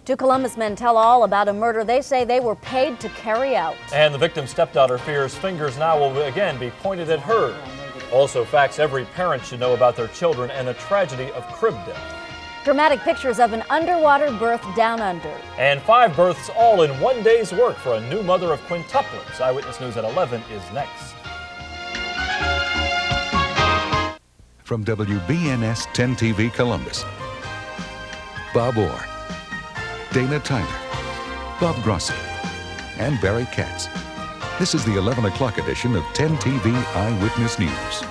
Two Columbus men tell all about a murder they say they were paid to carry out. And the victim's stepdaughter fears fingers now will again be pointed at her. Also, facts every parent should know about their children and the tragedy of crib death. Dramatic pictures of an underwater birth down under. And 5 births all in one day's work for a new mother of quintuplets. Eyewitness News at 11 is next. From WBNS 10 TV Columbus, Bob Orr, Dana Tyler, Bob Grossi, and Barry Katz. This is the 11 o'clock edition of 10 TV Eyewitness News.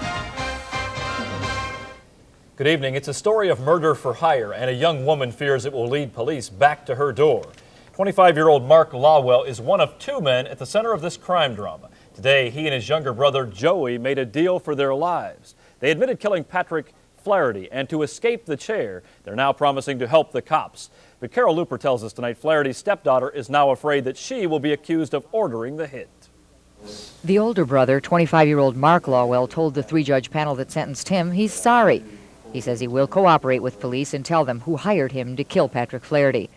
Good evening. It's a story of murder for hire, and a young woman fears it will lead police back to her door. 25-year-old Mark Lawwell is one of 2 men at the center of this crime drama. Today, he and his younger brother, Joey, made a deal for their lives. They admitted killing Patrick Flaherty, and to escape the chair, they're now promising to help the cops. But Carol Looper tells us tonight Flaherty's stepdaughter is now afraid that she will be accused of ordering the hit. The older brother, 25-year-old Mark Lawwell, told the 3-judge panel that sentenced him he's sorry. He says he will cooperate with police and tell them who hired him to kill Patrick Flaherty.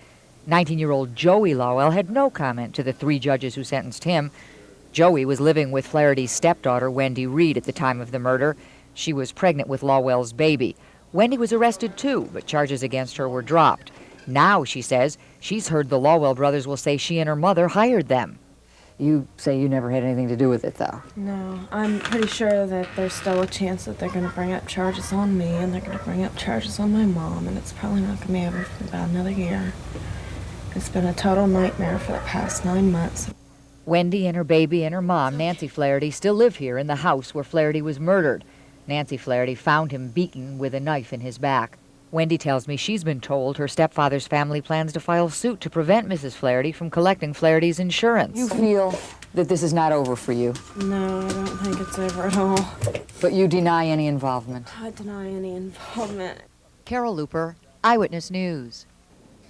19-year-old Joey Lawwell had no comment to the 3 judges who sentenced him. Joey was living with Flaherty's stepdaughter, Wendy Reed, at the time of the murder. She was pregnant with Lawwell's baby. Wendy was arrested too, but charges against her were dropped. Now, she says, she's heard the Lawwell brothers will say she and her mother hired them. You say you never had anything to do with it, though? No, I'm pretty sure that there's still a chance that they're going to bring up charges on me, and they're going to bring up charges on my mom, and it's probably not going to be over for about another year. It's been a total nightmare for the past 9 months. Wendy and her baby and her mom, Nancy Flaherty, still live here in the house where Flaherty was murdered. Nancy Flaherty found him beaten with a knife in his back. Wendy tells me she's been told her stepfather's family plans to file suit to prevent Mrs. Flaherty from collecting Flaherty's insurance. You feel that this is not over for you? No, I don't think it's over at all. But you deny any involvement? I deny any involvement. Carol Looper, Eyewitness News.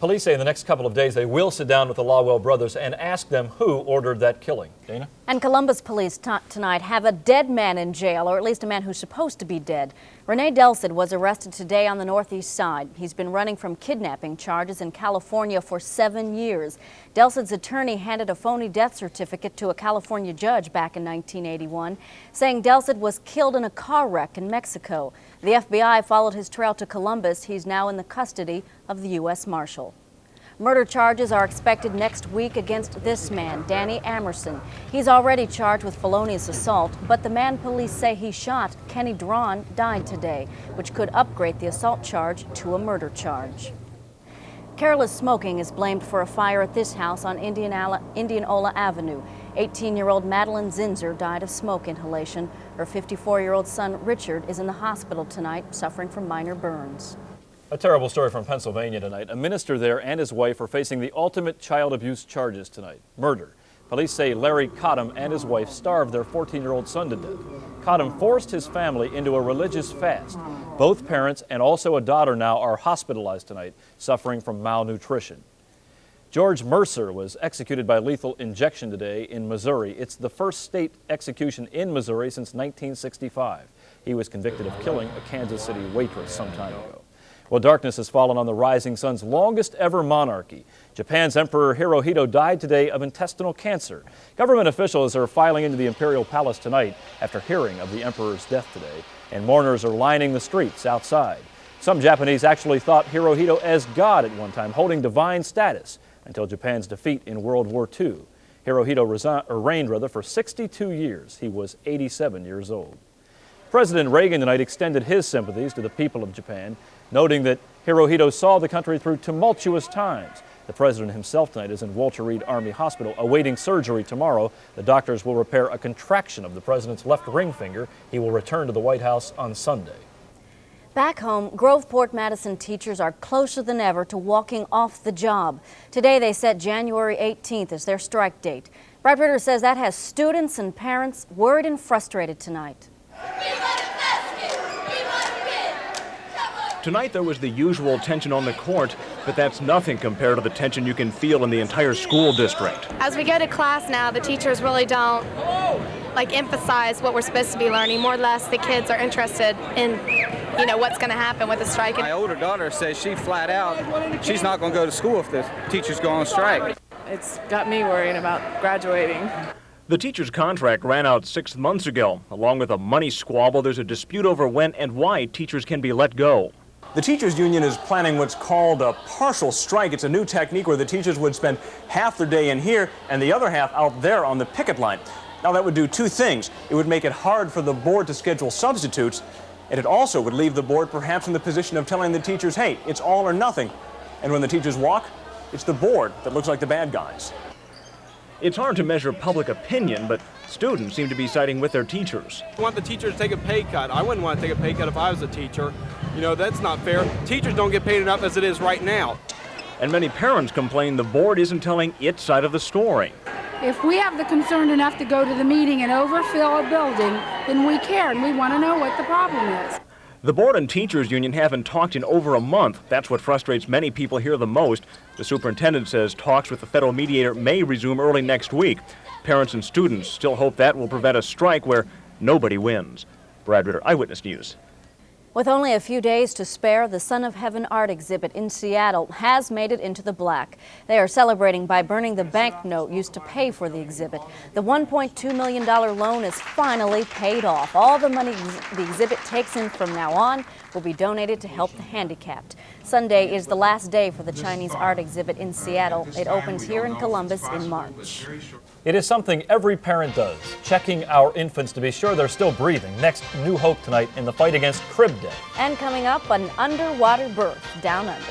Police say in the next couple of days they will sit down with the Lawwell brothers and ask them who ordered that killing. Dana? And Columbus police tonight have a dead man in jail, or at least a man who's supposed to be dead. Rene Delcid was arrested today on the northeast side. He's been running from kidnapping charges in California for 7 years. Delcid's attorney handed a phony death certificate to a California judge back in 1981, saying Delcid was killed in a car wreck in Mexico. The FBI followed his trail to Columbus. He's now in the custody of the U.S. Marshal. Murder charges are expected next week against this man, Danny Amerson. He's already charged with felonious assault, but the man police say he shot, Kenny Drawn, died today, which could upgrade the assault charge to a murder charge. Careless smoking is blamed for a fire at this house on Indianola Avenue. 18-year-old Madeline Zinzer died of smoke inhalation. Her 54-year-old son, Richard, is in the hospital tonight, suffering from minor burns. A terrible story from Pennsylvania tonight. A minister there and his wife are facing the ultimate child abuse charges tonight, murder. Police say Larry Cottam and his wife starved their 14-year-old son to death. Cottam forced his family into a religious fast. Both parents and also a daughter now are hospitalized tonight, suffering from malnutrition. George Mercer was executed by lethal injection today in Missouri. It's the first state execution in Missouri since 1965. He was convicted of killing a Kansas City waitress some time ago. Well, darkness has fallen on the rising sun's longest ever monarchy. Japan's Emperor Hirohito died today of intestinal cancer. Government officials are filing into the imperial palace tonight after hearing of the emperor's death today, and mourners are lining the streets outside. Some Japanese actually thought Hirohito as God at one time, holding divine status until Japan's defeat in World War II. Hirohito reigned for 62 years. He was 87 years old. President Reagan tonight extended his sympathies to the people of Japan, noting that Hirohito saw the country through tumultuous times. The president himself tonight is in Walter Reed Army Hospital awaiting surgery tomorrow. The doctors will repair a contraction of the president's left ring finger. He will return to the White House on Sunday. Back home, Groveport Madison teachers are closer than ever to walking off the job. Today they set January 18th as their strike date. Brad Ritter says that has students and parents worried and frustrated tonight. Tonight there was the usual tension on the court, but that's nothing compared to the tension you can feel in the entire school district. As we go to class now, the teachers really don't emphasize what we're supposed to be learning. More or less, the kids are interested in you know, what's going to happen with the strike. My older daughter says she flat out, she's not going to go to school if the teachers go on strike. It's got me worrying about graduating. The teacher's contract ran out 6 months ago. Along with a money squabble, there's a dispute over when and why teachers can be let go. The teachers union is planning what's called a partial strike. It's a new technique where the teachers would spend half their day in here and the other half out there on the picket line. Now that would do two things. It would make it hard for the board to schedule substitutes, and it also would leave the board perhaps in the position of telling the teachers, hey, it's all or nothing. And when the teachers walk, it's the board that looks like the bad guys. It's hard to measure public opinion, but students seem to be siding with their teachers. I want the teachers to take a pay cut. I wouldn't want to take a pay cut if I was a teacher. You know, that's not fair. Teachers don't get paid enough as it is right now. And many parents complain the board isn't telling its side of the story. If we have the concern enough to go to the meeting and overfill a building, then we care, and we want to know what the problem is. The board and teachers union haven't talked in over a month. That's what frustrates many people here the most. The superintendent says talks with the federal mediator may resume early next week. Parents and students still hope that will prevent a strike where nobody wins. Brad Ritter, Eyewitness News. With only a few days to spare, the Son of Heaven art exhibit in Seattle has made it into the black. They are celebrating by burning the banknote used to pay for the exhibit. The $1.2 million loan is finally paid off. All the money the exhibit takes in from now on will be donated to help the handicapped. Sunday is the last day for the Chinese art exhibit in Seattle. It opens here in Columbus in March. It is something every parent does, checking our infants to be sure they're still breathing. Next, new hope tonight in the fight against crib death. And coming up, an underwater birth down under.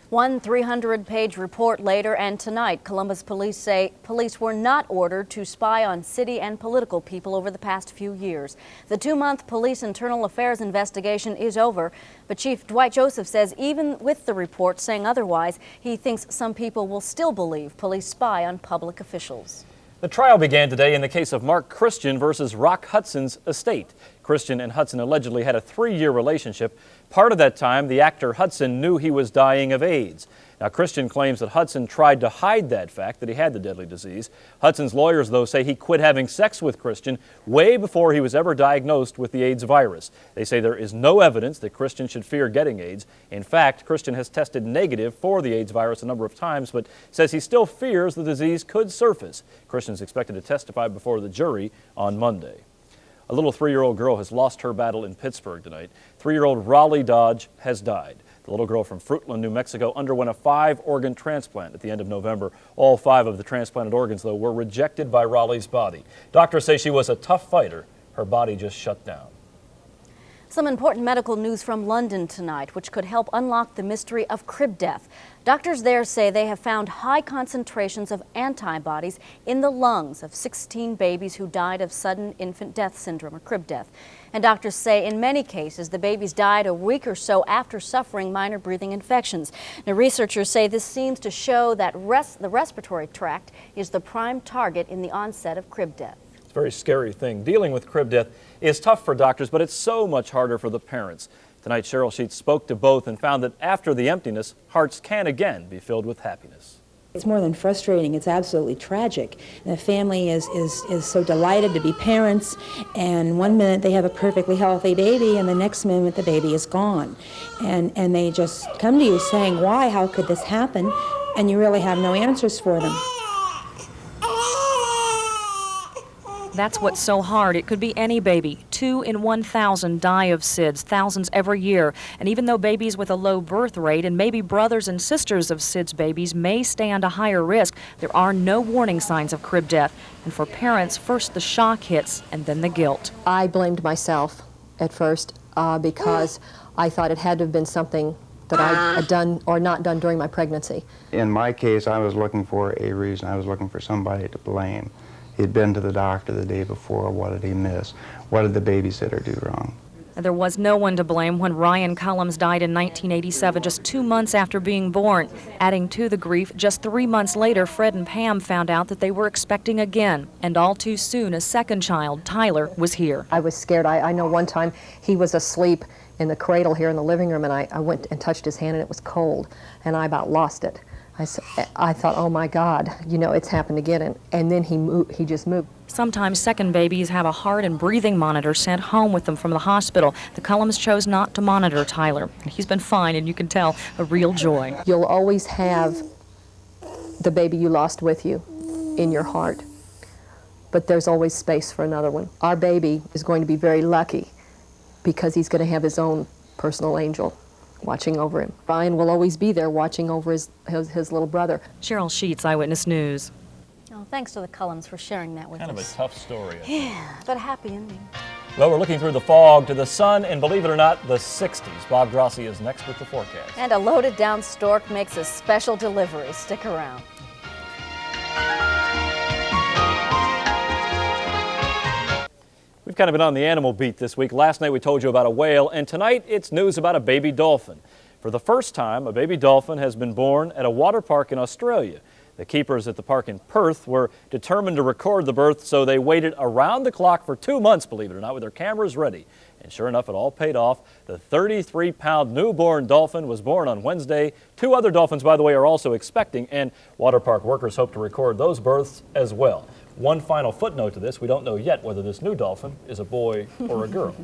One 300-page report later, and tonight, Columbus police say police were not ordered to spy on city and political people over the past few years. The 2-month police internal affairs investigation is over, but Chief Dwight Joseph says even with the report saying otherwise, he thinks some people will still believe police spy on public officials. The trial began today in the case of Mark Christian versus Rock Hudson's estate. Christian and Hudson allegedly had a 3-year relationship. Part of that time, the actor Hudson knew he was dying of AIDS. Now, Christian claims that Hudson tried to hide that fact, that he had the deadly disease. Hudson's lawyers, though, say he quit having sex with Christian way before he was ever diagnosed with the AIDS virus. They say there is no evidence that Christian should fear getting AIDS. In fact, Christian has tested negative for the AIDS virus a number of times, but says he still fears the disease could surface. Christian is expected to testify before the jury on Monday. A little 3-year-old girl has lost her battle in Pittsburgh tonight. 3-year-old Raleigh Dodge has died. The little girl from Fruitland, New Mexico, underwent a 5-organ transplant at the end of November. All 5 of the transplanted organs, though, were rejected by Raleigh's body. Doctors say she was a tough fighter. Her body just shut down. Some important medical news from London tonight, which could help unlock the mystery of crib death. Doctors there say they have found high concentrations of antibodies in the lungs of 16 babies who died of sudden infant death syndrome, or crib death. And doctors say in many cases the babies died a week or so after suffering minor breathing infections. Now, researchers say this seems to show that the respiratory tract is the prime target in the onset of crib death. It's a very scary thing. Dealing with crib death is tough for doctors, but it's so much harder for the parents. Tonight, Cheryl Sheets spoke to both and found that after the emptiness, hearts can again be filled with happiness. It's more than frustrating, it's absolutely tragic. The family is so delighted to be parents, and one minute they have a perfectly healthy baby, and the next minute the baby is gone. And they just come to you saying, why, how could this happen? And you really have no answers for them. That's what's so hard. It could be any baby. 2 in 1,000 die of SIDS, thousands every year. And even though babies with a low birth rate and maybe brothers and sisters of SIDS babies may stand a higher risk, there are no warning signs of crib death. And for parents, first the shock hits and then the guilt. I blamed myself at first because I thought it had to have been something that I had done or not done during my pregnancy. In my case, I was looking for a reason. I was looking for somebody to blame. He'd been to the doctor the day before. What did he miss? What did the babysitter do wrong? There was no one to blame when Ryan Cullums died in 1987, just 2 months after being born. Adding to the grief, just 3 months later, Fred and Pam found out that they were expecting again. And all too soon, a second child, Tyler, was here. I was scared. I know one time he was asleep in the cradle here in the living room, and I went and touched his hand, and it was cold, and I about lost it. I thought, oh my God, you know, it's happened again, and then he just moved. Sometimes second babies have a heart and breathing monitor sent home with them from the hospital. The Cullums chose not to monitor Tyler. He's been fine, and you can tell a real joy. You'll always have the baby you lost with you in your heart, but there's always space for another one. Our baby is going to be very lucky because he's going to have his own personal angel watching over him. Brian will always be there watching over his little brother. Cheryl Sheets, Eyewitness News. Oh, thanks to the Cullums for sharing that with us. Kind of a tough story. Yeah, but a happy ending. Well, we're looking through the fog to the sun, and believe it or not, the 60s. Bob Grossi is next with the forecast. And a loaded down stork makes a special delivery. Stick around. We've kind of been on the animal beat this week. Last night we told you about a whale, and tonight it's news about a baby dolphin. For the first time, a baby dolphin has been born at a water park in Australia. The keepers at the park in Perth were determined to record the birth, so they waited around the clock for 2 months, believe it or not, with their cameras ready. And sure enough, it all paid off. The 33-pound newborn dolphin was born on Wednesday. 2 other dolphins, by the way, are also expecting, and water park workers hope to record those births as well. One final footnote to this, we don't know yet whether this new dolphin is a boy or a girl.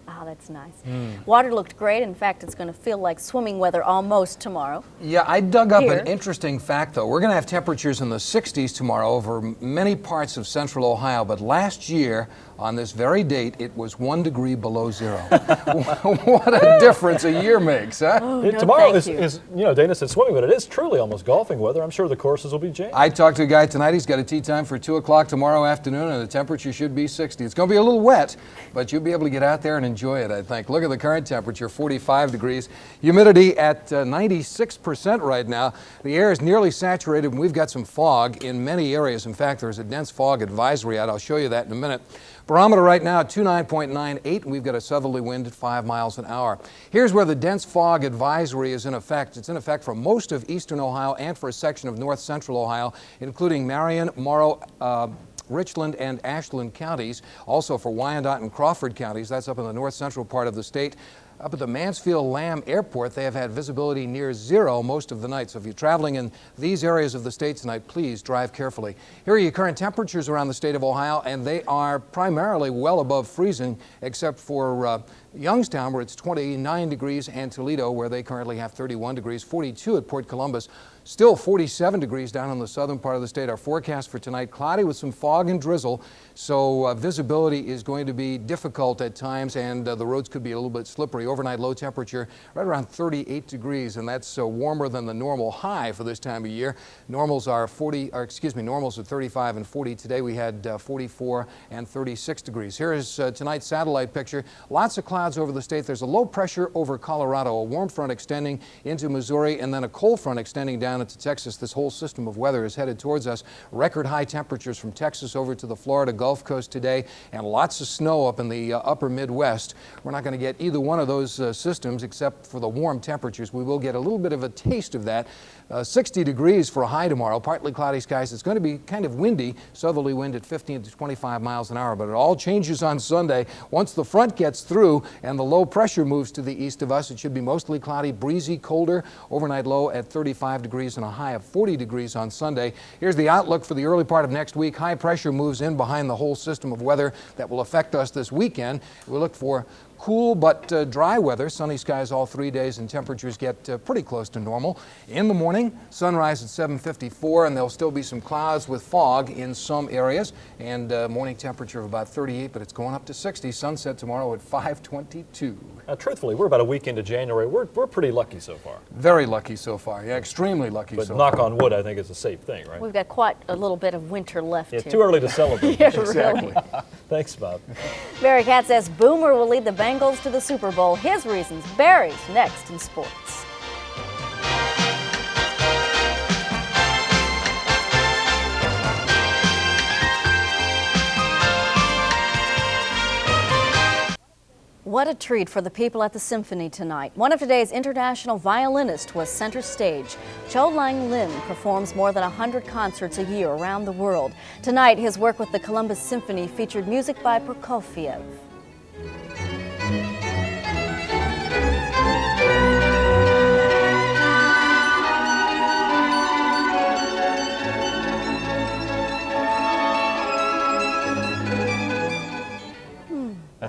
Oh, that's nice. Water looked great. In fact, it's going to feel like swimming weather almost tomorrow. Yeah, I dug up Here. an interesting fact, though. We're going to have temperatures in the 60s tomorrow over many parts of central Ohio, but last year, on this very date, it was 1 degree below zero. What a difference a year makes, huh? Oh, Tomorrow is, you know, Dana said swimming, but it is truly almost golfing weather. I'm sure the courses will be jammed. I talked to a guy tonight. He's got a tee time for 2 o'clock tomorrow afternoon, and the temperature should be 60. It's going to be a little wet, but you'll be able to get out there and enjoy it, I think. Look at the current temperature, 45 degrees. Humidity at 96% right now. The air is nearly saturated, and we've got some fog in many areas. In fact, there's a dense fog advisory out. I'll show you that in a minute. Barometer right now at 29.98, and we've got a southerly wind at 5 miles an hour. Here's where the dense fog advisory is in effect. It's in effect for most of eastern Ohio and for a section of north central Ohio, including Marion, Morrow, Richland and Ashland counties, also for Wyandotte and Crawford counties. That's up in the north central part of the state. Up at the Mansfield-Lamb Airport, they have had visibility near zero most of the night. So if you're traveling in these areas of the state tonight, please drive carefully. Here are your current temperatures around the state of Ohio, and they are primarily well above freezing, except for Youngstown, where it's 29 degrees, and Toledo, where they currently have 31 degrees, 42 at Port Columbus. Still 47 degrees down in the southern part of the state. Our forecast for tonight, cloudy with some fog and drizzle, so visibility is going to be difficult at times, and the roads could be a little bit slippery. Overnight low temperature right around 38 degrees, and that's warmer than the normal high for this time of year. Normals are normals are 35 and 40. Today we had 44 and 36 degrees. Here is tonight's satellite picture. Lots of clouds over the state. There's a low pressure over Colorado, a warm front extending into Missouri, and then a cold front extending down into Texas. This whole system of weather is headed towards us. Record high temperatures from Texas over to the Florida Gulf Coast today, and lots of snow up in the upper Midwest. We're not going to get either one of those systems except for the warm temperatures. We will get a little bit of a taste of that. 60 degrees for a high tomorrow, partly cloudy skies. It's going to be kind of windy, southerly wind at 15 to 25 miles an hour, but it all changes on Sunday. Once the front gets through and the low pressure moves to the east of us, it should be mostly cloudy, breezy, colder. Overnight low at 35 degrees and a high of 40 degrees on Sunday. Here's the outlook for the early part of next week. High pressure moves in behind the whole system of weather that will affect us this weekend. We look for cool but dry weather, sunny skies all 3 days, and temperatures get pretty close to normal. In the morning, sunrise at 7:54, and there'll still be some clouds with fog in some areas, and morning temperature of about 38, but it's going up to 60. Sunset tomorrow at 5:22. Now, truthfully, we're about a week into January. We're pretty lucky so far. Very lucky so far. Yeah, extremely lucky so far. But knock on wood, I think it's a safe thing, right? We've got quite a little bit of winter left Yeah, here. too early to celebrate. Yeah, Exactly. really. Thanks, Bob. Barry Katz says Boomer will lead the Bengals to the Super Bowl. His reasons. Barry's next in sports. What a treat for the people at the Symphony tonight. One of today's international violinists was center stage. Cho Lang Lin performs more than 100 concerts a year around the world. Tonight, his work with the Columbus Symphony featured music by Prokofiev.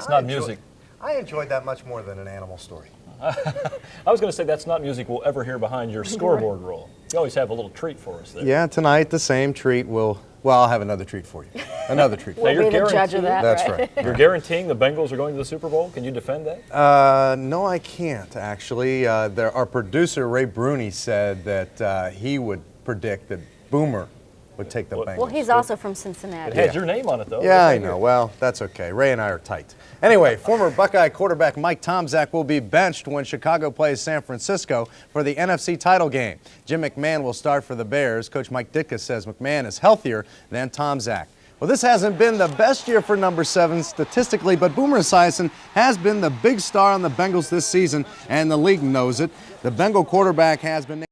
That's not music. I enjoyed that much more than an animal story. I was going to say that's not music we'll ever hear behind your scoreboard roll. You always have a little treat for us there. Yeah, tonight the same treat will. Well, I'll have another treat for you. Another treat. We'll be the judge of that. That's right. You're guaranteeing the Bengals are going to the Super Bowl? Can you defend that? No, I can't actually. Our producer Ray Bruni said that he would predict that Boomer would take the Bengals. Well, he's also from Cincinnati. It has your name on it, though. Yeah, I know. Well, that's okay. Ray and I are tight. Anyway, former Buckeye quarterback Mike Tomczak will be benched when Chicago plays San Francisco for the NFC title game. Jim McMahon will start for the Bears. Coach Mike Ditka says McMahon is healthier than Tomczak. Well, this hasn't been the best year for number 7 statistically, but Boomer Esiason has been the big star on the Bengals this season, and the league knows it. The Bengal quarterback has been